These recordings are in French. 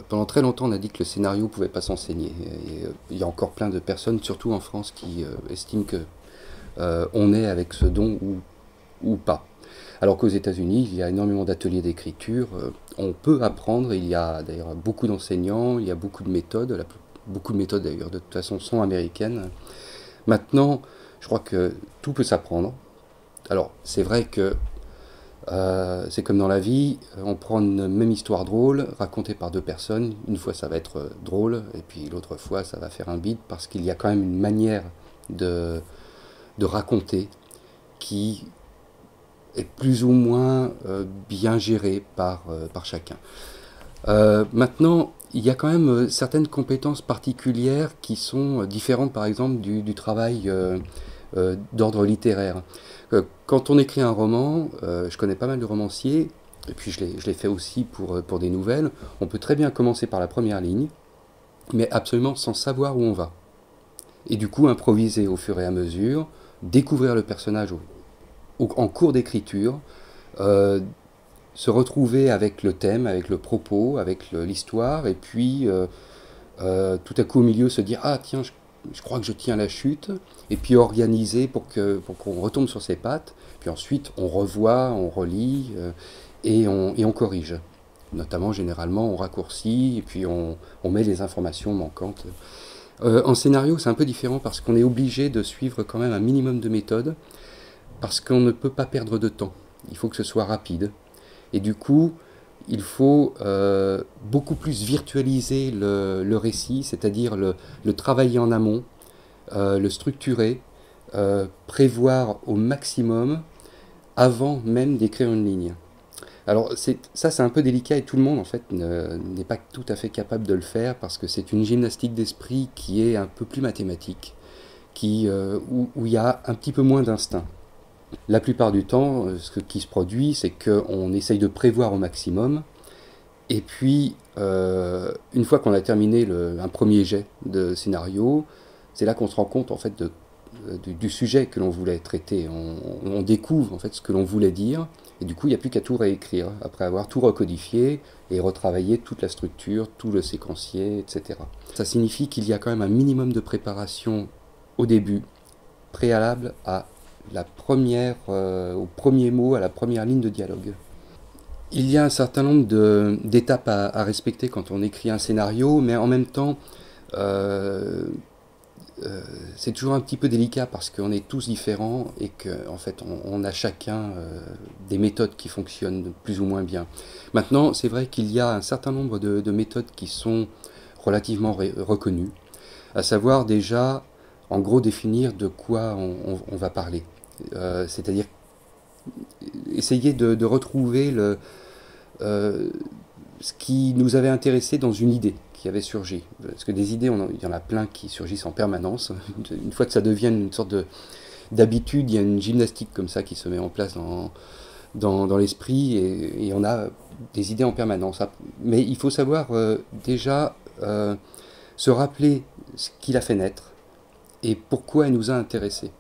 Pendant très longtemps, on a dit que le scénario ne pouvait pas s'enseigner. Il y a encore plein de personnes, surtout en France, qui estiment que on est avec ce don ou pas. Alors qu'aux États-Unis, il y a énormément d'ateliers d'écriture. On peut apprendre. Il y a d'ailleurs beaucoup d'enseignants, il y a beaucoup de méthodes. Beaucoup de méthodes d'ailleurs, de toute façon, sont américaines. Maintenant, je crois que tout peut s'apprendre. Alors, c'est vrai que c'est comme dans la vie, on prend une même histoire drôle, racontée par deux personnes. Une fois, ça va être drôle, et puis l'autre fois, ça va faire un bide, parce qu'il y a quand même une manière de, de raconter qui est plus ou moins bien gérée par chacun. Maintenant, il y a quand même certaines compétences particulières qui sont différentes, par exemple, du travail d'ordre littéraire. Quand on écrit un roman, je connais pas mal de romanciers, et puis je l'ai fait aussi pour des nouvelles, on peut très bien commencer par la première ligne, mais absolument sans savoir où on va. Et du coup, improviser au fur et à mesure, découvrir le personnage en cours d'écriture, euh, se retrouver avec le thème, avec le propos, avec l'histoire, et puis tout à coup au milieu se dire ah tiens je crois que je tiens la chute, et puis organiser pour qu'on retombe sur ses pattes, puis ensuite on revoit, on relit et on corrige. Notamment généralement on raccourcit et puis on met les informations manquantes. En scénario c'est un peu différent parce qu'on est obligé de suivre quand même un minimum de méthode parce qu'on ne peut pas perdre de temps. Il faut que ce soit rapide. Et du coup, il faut beaucoup plus virtualiser le récit, c'est-à-dire le travailler en amont, le structurer, prévoir au maximum avant même d'écrire une ligne. Alors ça c'est un peu délicat et tout le monde en fait n'est pas tout à fait capable de le faire parce que c'est une gymnastique d'esprit qui est un peu plus mathématique, où il y a un petit peu moins d'instinct. La plupart du temps, ce qui se produit, c'est qu'on essaye de prévoir au maximum, et puis, une fois qu'on a terminé un premier jet de scénario, c'est là qu'on se rend compte en fait du sujet que l'on voulait traiter. On découvre en fait ce que l'on voulait dire, et du coup, il n'y a plus qu'à tout réécrire, après avoir tout recodifié et retravaillé toute la structure, tout le séquencier, etc. Ça signifie qu'il y a quand même un minimum de préparation au début, préalable au premier mot, à la première ligne de dialogue. Il y a un certain nombre d'étapes à respecter quand on écrit un scénario, mais en même temps, euh, c'est toujours un petit peu délicat parce qu'on est tous différents et qu'en fait, on a chacun des méthodes qui fonctionnent plus ou moins bien. Maintenant, c'est vrai qu'il y a un certain nombre de méthodes qui sont relativement reconnues, à savoir déjà, en gros, définir de quoi on va parler. C'est-à-dire essayer de retrouver ce qui nous avait intéressé dans une idée qui avait surgi. Parce que des idées, il y en a plein qui surgissent en permanence. Une fois que ça devient une sorte d'habitude, il y a une gymnastique comme ça qui se met en place dans l'esprit et on a des idées en permanence. Mais il faut savoir déjà se rappeler ce qui l'a fait naître et pourquoi elle nous a intéressés.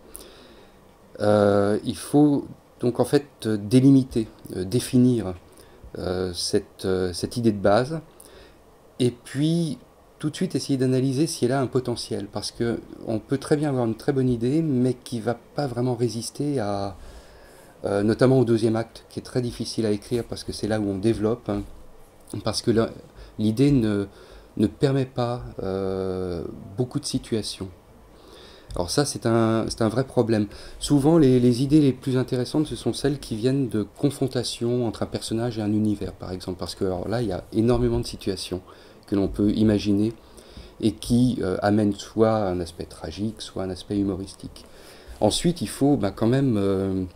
Il faut donc en fait délimiter, définir cette idée de base, et puis tout de suite essayer d'analyser si elle a un potentiel, parce que on peut très bien avoir une très bonne idée, mais qui va pas vraiment résister notamment au deuxième acte, qui est très difficile à écrire parce que c'est là où on développe, hein, parce que l'idée ne permet pas beaucoup de situations. Alors ça, c'est un vrai problème. Souvent, les idées les plus intéressantes, ce sont celles qui viennent de confrontations entre un personnage et un univers, par exemple. Parce que alors là, il y a énormément de situations que l'on peut imaginer et qui amènent soit un aspect tragique, soit un aspect humoristique. Ensuite, il faut quand même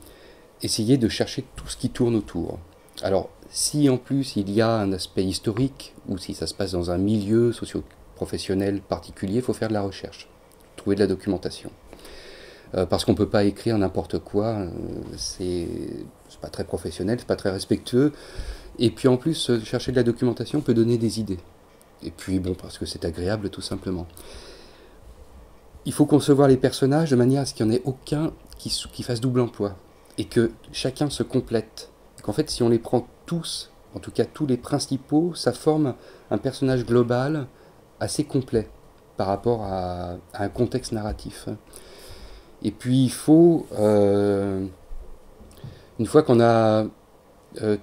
essayer de chercher tout ce qui tourne autour. Alors, si en plus il y a un aspect historique, ou si ça se passe dans un milieu socio-professionnel particulier, il faut faire de la recherche, trouver de la documentation. Parce qu'on ne peut pas écrire n'importe quoi, c'est pas très professionnel, c'est pas très respectueux. Et puis en plus, chercher de la documentation peut donner des idées. Et puis bon, parce que c'est agréable tout simplement. Il faut concevoir les personnages de manière à ce qu'il n'y en ait aucun qui fasse double emploi. Et que chacun se complète. Qu'en fait, si on les prend tous en tout cas tous les principaux, ça forme un personnage global assez complet par rapport à un contexte narratif. Et puis il faut, une fois qu'on a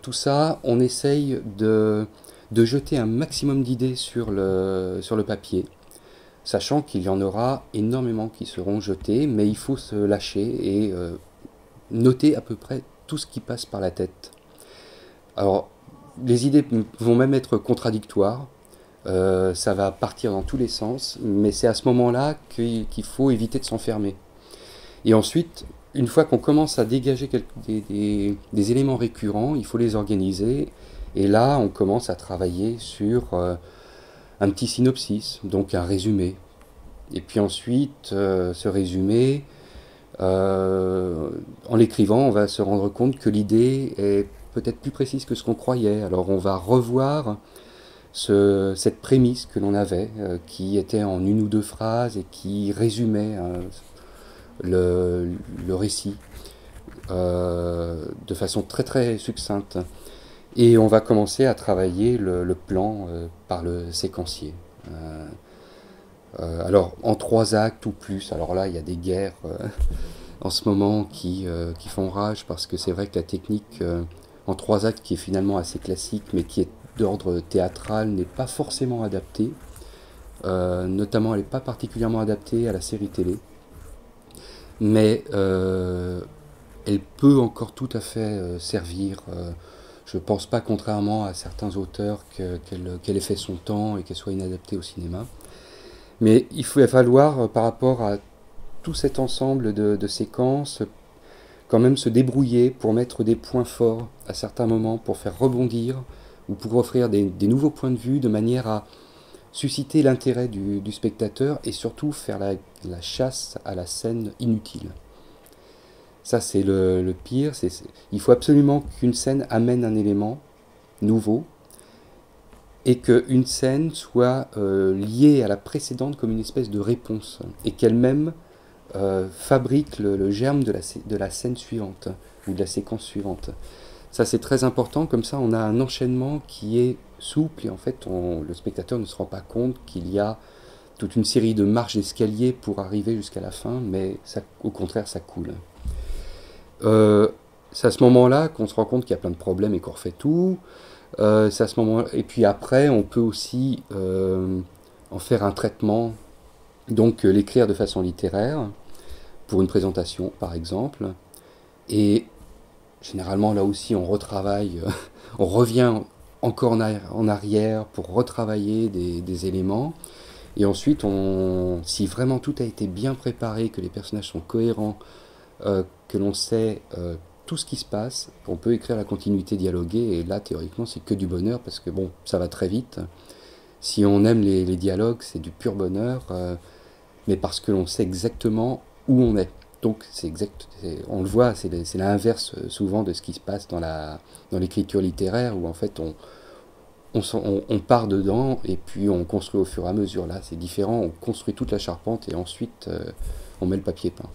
tout ça, on essaye de jeter un maximum d'idées sur le papier, sachant qu'il y en aura énormément qui seront jetées, mais il faut se lâcher et noter à peu près tout ce qui passe par la tête. Alors, les idées vont même être contradictoires, ça va partir dans tous les sens, mais c'est à ce moment-là qu'il faut éviter de s'enfermer. Et ensuite, une fois qu'on commence à dégager des éléments récurrents, il faut les organiser. Et là, on commence à travailler sur un petit synopsis, donc un résumé. Et puis ensuite, ce résumé, en l'écrivant, on va se rendre compte que l'idée est peut-être plus précise que ce qu'on croyait. Alors on va revoir cette prémisse que l'on avait, qui était en une ou deux phrases et qui résumait le récit de façon très très succincte. Et on va commencer à travailler le plan par le séquencier. Alors en 3 actes ou plus, alors là il y a des guerres en ce moment qui font rage, parce que c'est vrai que la technique en 3 actes, qui est finalement assez classique mais qui est d'ordre théâtral, n'est pas forcément adaptée. Notamment elle n'est pas particulièrement adaptée à la série télé. Mais elle peut encore tout à fait servir. Je ne pense pas, contrairement à certains auteurs, qu'elle ait fait son temps et qu'elle soit inadaptée au cinéma. Mais il va falloir, par rapport à tout cet ensemble de séquences, quand même se débrouiller pour mettre des points forts à certains moments, pour faire rebondir ou pour offrir des nouveaux points de vue, de manière à susciter l'intérêt du spectateur et surtout faire la chasse à la scène inutile. Ça, c'est le pire. Il faut absolument qu'une scène amène un élément nouveau et qu'une scène soit liée à la précédente comme une espèce de réponse, et qu'elle-même fabrique le germe de la scène suivante ou de la séquence suivante. Ça, c'est très important. Comme ça, on a un enchaînement qui est souple, et en fait, le spectateur ne se rend pas compte qu'il y a toute une série de marches d'escalier pour arriver jusqu'à la fin, mais ça, au contraire, ça coule. C'est à ce moment-là qu'on se rend compte qu'il y a plein de problèmes et qu'on refait tout. C'est à ce moment, et puis après, on peut aussi en faire un traitement, donc l'écrire de façon littéraire, pour une présentation, par exemple. Et généralement, là aussi, on retravaille, on revient encore en arrière pour retravailler des éléments. Et ensuite, si vraiment tout a été bien préparé, que les personnages sont cohérents, que l'on sait tout ce qui se passe, on peut écrire la continuité dialoguée. Et là, théoriquement, c'est que du bonheur, parce que bon, ça va très vite. Si on aime les dialogues, c'est du pur bonheur, mais parce que l'on sait exactement où on est. Donc, on le voit, c'est l'inverse souvent de ce qui se passe dans l'écriture littéraire, où en fait on part dedans et puis on construit au fur et à mesure. Là, c'est différent, on construit toute la charpente et ensuite on met le papier peint.